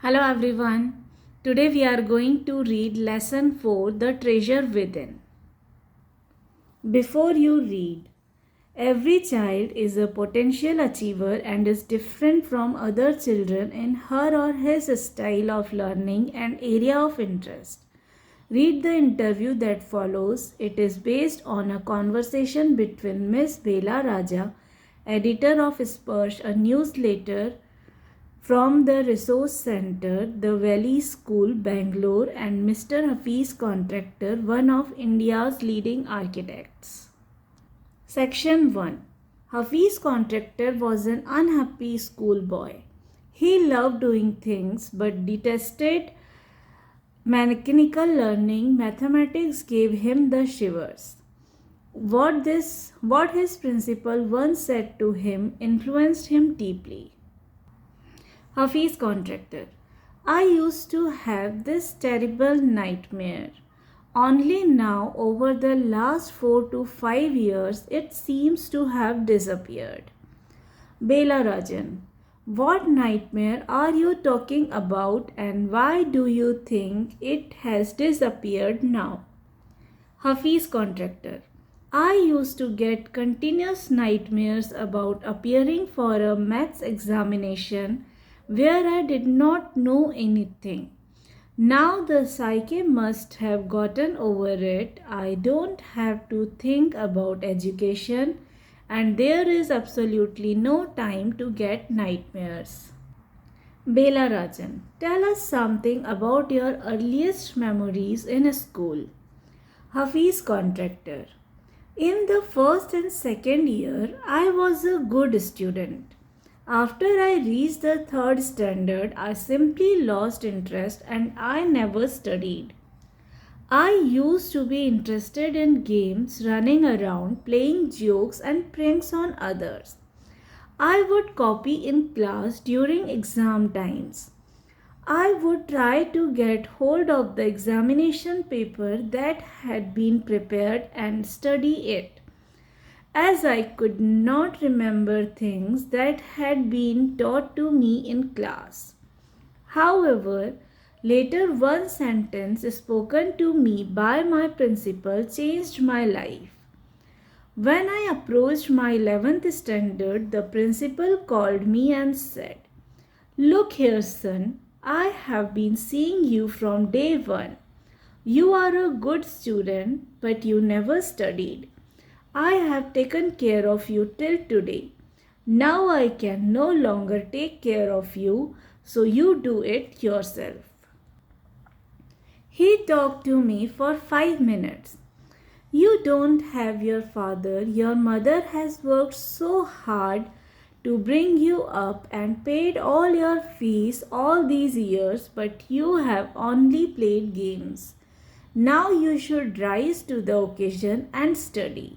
Hello everyone. Today we are going to read lesson 4, The Treasure Within. Before you read, every child is a potential achiever and is different from other children in her or his style of learning and area of interest. Read the interview that follows. It is based on a conversation between Miss Bela Raja, editor of Sparsh, a newsletter from the Resource Center, the Valley School, Bangalore, and Mr. Hafiz Contractor, one of India's leading architects. Section 1. Hafiz Contractor was an unhappy schoolboy. He loved doing things but detested mechanical learning. Mathematics gave him the shivers. What his principal once said to him influenced him deeply. Hafiz Contractor. I used to have this terrible nightmare. Only now, over the last 4 to 5 years, it seems to have disappeared. Bela Rajan. What nightmare are you talking about and why do you think it has disappeared now? Hafiz Contractor. I used to get continuous nightmares about appearing for a maths examination where I did not know anything. Now the psyche must have gotten over it. I don't have to think about education and there is absolutely no time to get nightmares. Bela Rajan, tell us something about your earliest memories in school. Hafiz Contractor. In the first and second year, I was a good student. After I reached the third standard, I simply lost interest and I never studied. I used to be interested in games, running around, playing jokes and pranks on others. I would copy in class during exam times. I would try to get hold of the examination paper that had been prepared and study it, as I could not remember things that had been taught to me in class. However, later one sentence spoken to me by my principal changed my life. When I approached my 11th standard, the principal called me and said, "Look here, son, I have been seeing you from day one. You are a good student, but you never studied. I have taken care of you till today. Now I can no longer take care of you, so you do it yourself." He talked to me for 5 minutes. You don't have your father. Your mother has worked so hard to bring you up and paid all your fees all these years, but you have only played games. Now you should rise to the occasion and study.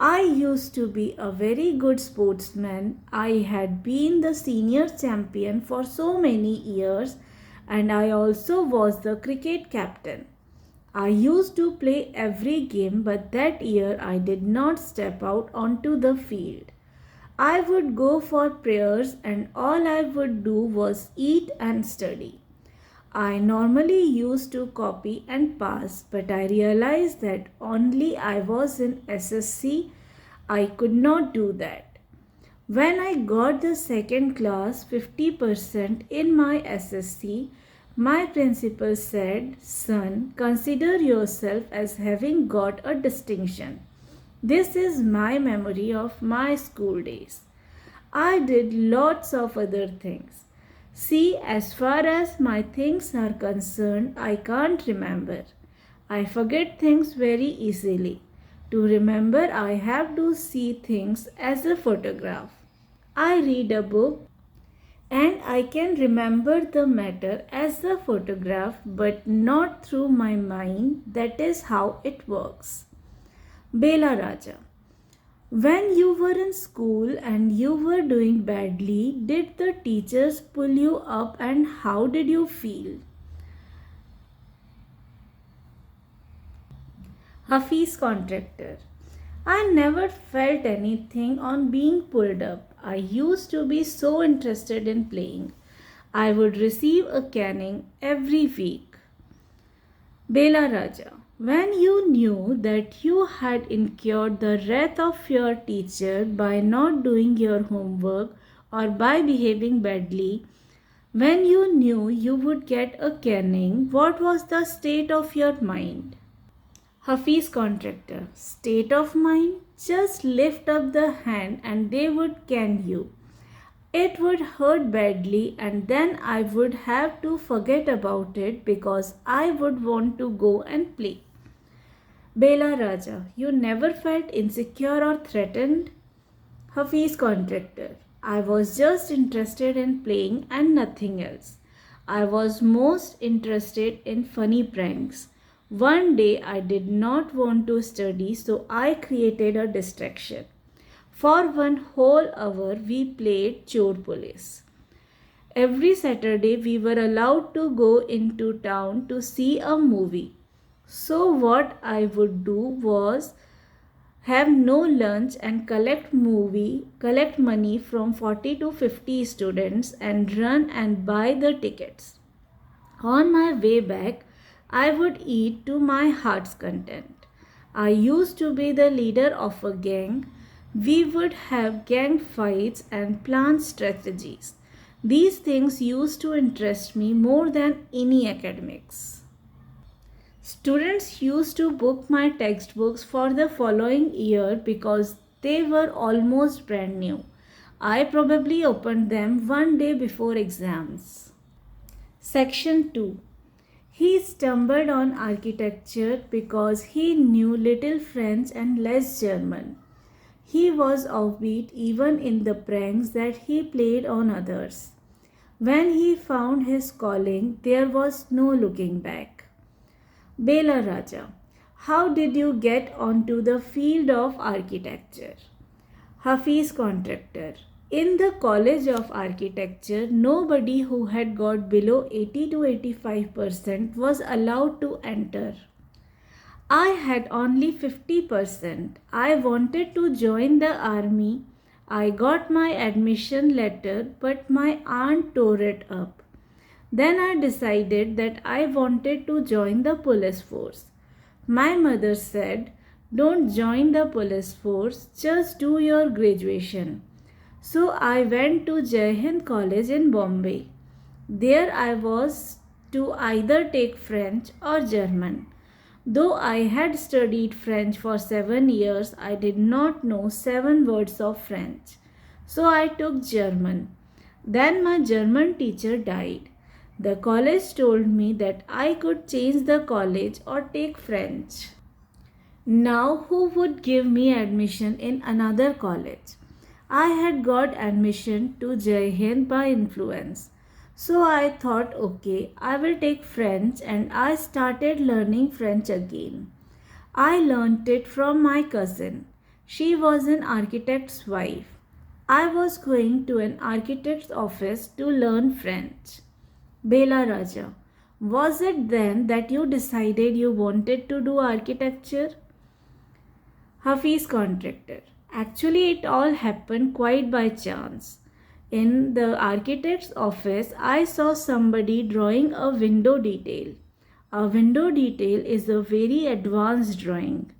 I used to be a very good sportsman. I had been the senior champion for so many years and I also was the cricket captain. I used to play every game, but that year I did not step out onto the field. I would go for prayers and all I would do was eat and study. I normally used to copy and pass, but I realized that only I was in SSC, I could not do that. When I got the second class 50% in my SSC, my principal said, "Son, consider yourself as having got a distinction." This is my memory of my school days. I did lots of other things. See, as far as my things are concerned, I can't remember. I forget things very easily. To remember, I have to see things as a photograph. I read a book and I can remember the matter as a photograph, but not through my mind. That is how it works. Bela Raja. When you were in school and you were doing badly, did the teachers pull you up and how did you feel? Hafiz Contractor. I never felt anything on being pulled up. I used to be so interested in playing. I would receive a caning every week. Bela Raja, when you knew that you had incurred the wrath of your teacher by not doing your homework or by behaving badly, when you knew you would get a caning, what was the state of your mind? Hafiz contractor, state of mind? Just lift up the hand and they would can you. It would hurt badly and then I would have to forget about it because I would want to go and play. Bela Raja, you never felt insecure or threatened? Hafiz contractor, I was just interested in playing and nothing else. I was most interested in funny pranks. One day I did not want to study, so I created a distraction. For one whole hour, we played Chor Police. Every Saturday, we were allowed to go into town to see a movie. So, what I would do was have no lunch and collect money from 40 to 50 students and run and buy the tickets. On my way back, I would eat to my heart's content. I used to be the leader of a gang. We would have gang fights and plan strategies. These things used to interest me more than any academics. Students used to book my textbooks for the following year because they were almost brand new. I probably opened them one day before exams. Section 2. He stumbled on architecture because he knew little French and less German. He was offbeat even in the pranks that he played on others. When he found his calling, there was no looking back. Bela Raja, how did you get onto the field of architecture? Hafiz contractor, in the College of Architecture, nobody who had got below 80 to 85% was allowed to enter. I had only 50%. I wanted to join the army. I got my admission letter, but my aunt tore it up. Then I decided that I wanted to join the police force. My mother said, "Don't join the police force, just do your graduation." So I went to Jai Hind College in Bombay. There I was to either take French or German. Though I had studied French for 7 years, I did not know 7 words of French. So I took German. Then my German teacher died. The college told me that I could change the college or take French. Now, who would give me admission in another college? I had got admission to Jai Hind by influence. So I thought, okay, I will take French and I started learning French again. I learnt it from my cousin. She was an architect's wife. I was going to an architect's office to learn French. Bela Raja, was it then that you decided you wanted to do architecture? Hafiz contractor, actually it all happened quite by chance. In the architect's office, I saw somebody drawing a window detail. A window detail is a very advanced drawing.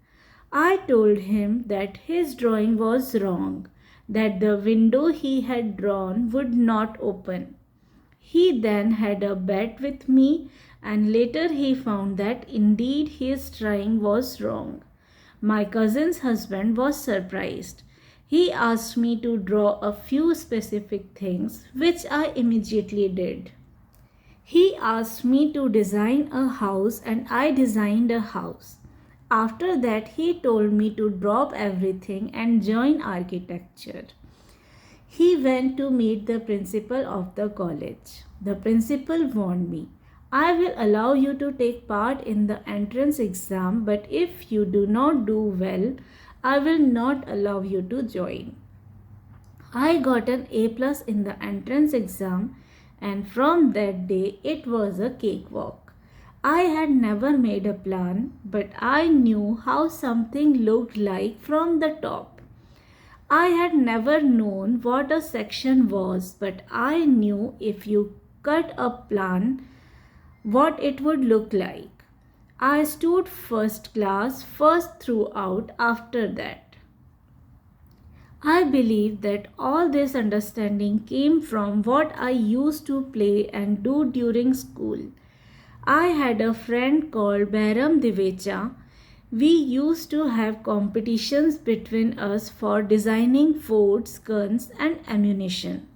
I told him that his drawing was wrong, that the window he had drawn would not open. He then had a bet with me and later he found that indeed his drawing was wrong. My cousin's husband was surprised. He asked me to draw a few specific things, which I immediately did. He asked me to design a house and I designed a house. After that, he told me to drop everything and join architecture. He went to meet the principal of the college. The principal warned me, "I will allow you to take part in the entrance exam, but if you do not do well, I will not allow you to join." I got an A plus in the entrance exam, and from that day it was a cakewalk. I had never made a plan, but I knew how something looked like from the top. I had never known what a section was, but I knew if you cut a plan what it would look like. I stood first class first throughout after that. I believe that all this understanding came from what I used to play and do during school. I had a friend called Behram Divecha. We used to have competitions between us for designing forts, guns, and ammunition.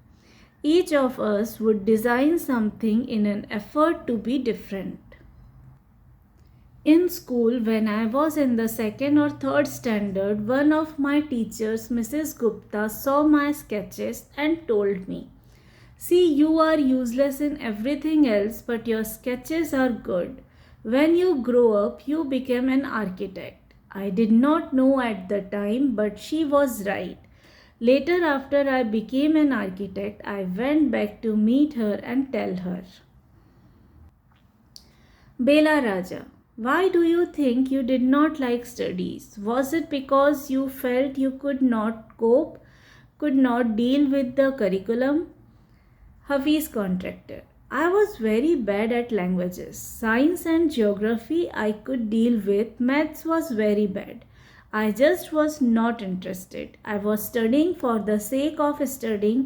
Each of us would design something in an effort to be different. In school, when I was in the second or third standard, one of my teachers, Mrs. Gupta, saw my sketches and told me, "See, you are useless in everything else, but your sketches are good. When you grow up, you become an architect." I did not know at the time, but she was right. Later, after I became an architect, I went back to meet her and tell her. Bela Raja, why do you think you did not like studies? Was it because you felt you could not cope, could not deal with the curriculum? Hafiz Contractor. I was very bad at languages. Science and geography I could deal with. Maths was very bad. I just was not interested. I was studying for the sake of studying.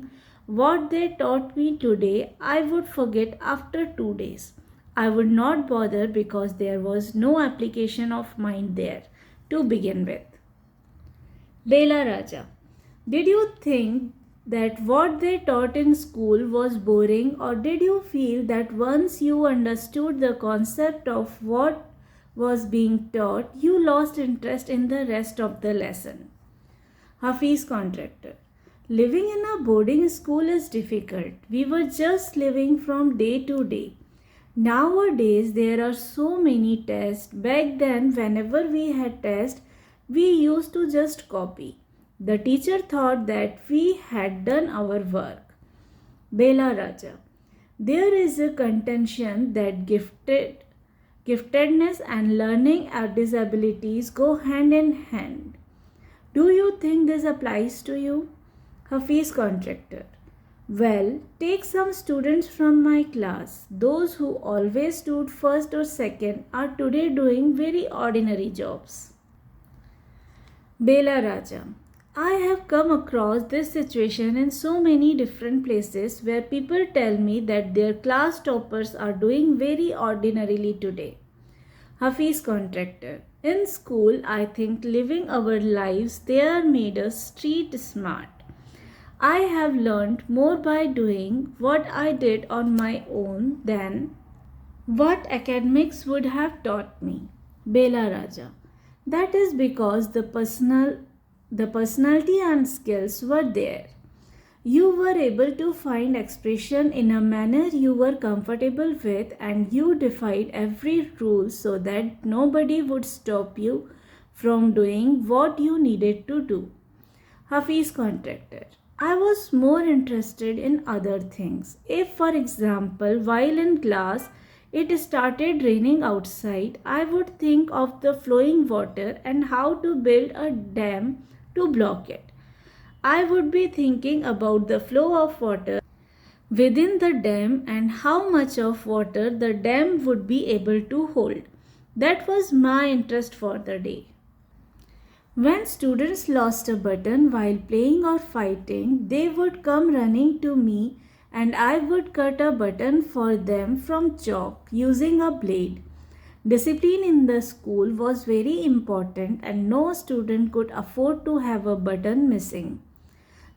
What they taught me today, I would forget after 2 days. I would not bother because there was no application of mind there to begin with. Bela Raja. Did you think that what they taught in school was boring, or did you feel that once you understood the concept of what was being taught, you lost interest in the rest of the lesson? Hafiz Contractor. Living in a boarding school is difficult. We were just living from day to day. Nowadays, there are so many tests. Back then, whenever we had tests, we used to just copy. The teacher thought that we had done our work. Bela Raja. There is a contention that giftedness and learning disabilities go hand in hand. Do you think this applies to you? Hafiz Contractor. Well, take some students from my class. Those who always stood first or second are today doing very ordinary jobs. Bela Raja. I have come across this situation in so many different places where people tell me that their class toppers are doing very ordinarily today. Hafiz Contractor. In school, I think living our lives there made us street smart. I have learned more by doing what I did on my own than what academics would have taught me. Bela Raja. That is because the personality and skills were there. You were able to find expression in a manner you were comfortable with, and you defied every rule so that nobody would stop you from doing what you needed to do. Hafiz Contractor. I was more interested in other things. If, for example, while in class it started raining outside, I would think of the flowing water and how to build a dam to block it. I would be thinking about the flow of water within the dam and how much of water the dam would be able to hold. That was my interest for the day. When students lost a button while playing or fighting, they would come running to me and I would cut a button for them from chalk using a blade. Discipline in the school was very important and no student could afford to have a button missing.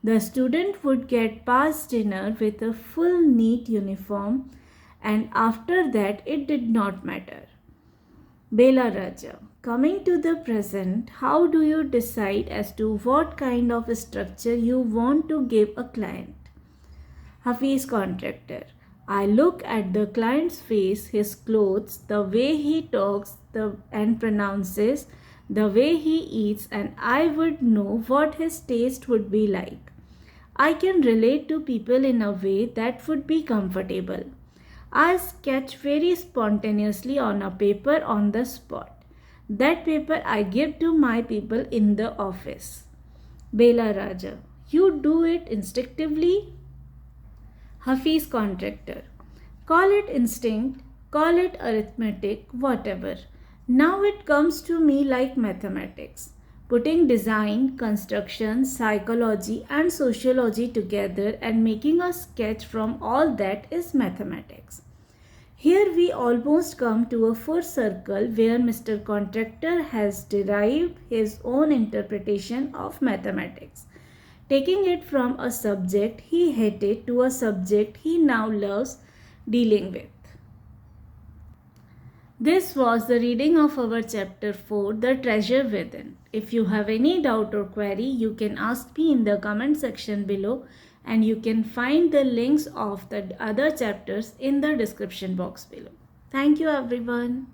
The student would get past dinner with a full neat uniform, and after that it did not matter. Bela Raja. Coming to the present, how do you decide as to what kind of structure you want to give a client? Hafiz Contractor. I look at the client's face, his clothes, the way he talks and pronounces, the way he eats, and I would know what his taste would be like. I can relate to people in a way that would be comfortable. I sketch very spontaneously on a paper on the spot. That paper I give to my people in the office. Bela Raja. You do it instinctively? Hafiz Contractor. Call it instinct, call it arithmetic, whatever. Now it comes to me like mathematics. Putting design, construction, psychology, and sociology together and making a sketch from all that is mathematics. Here we almost come to a full circle where Mr. Contractor has derived his own interpretation of mathematics, taking it from a subject he hated to a subject he now loves dealing with. This was the reading of our chapter 4, The Treasure Within. If you have any doubt or query, you can ask me in the comment section below, and you can find the links of the other chapters in the description box below. Thank you everyone.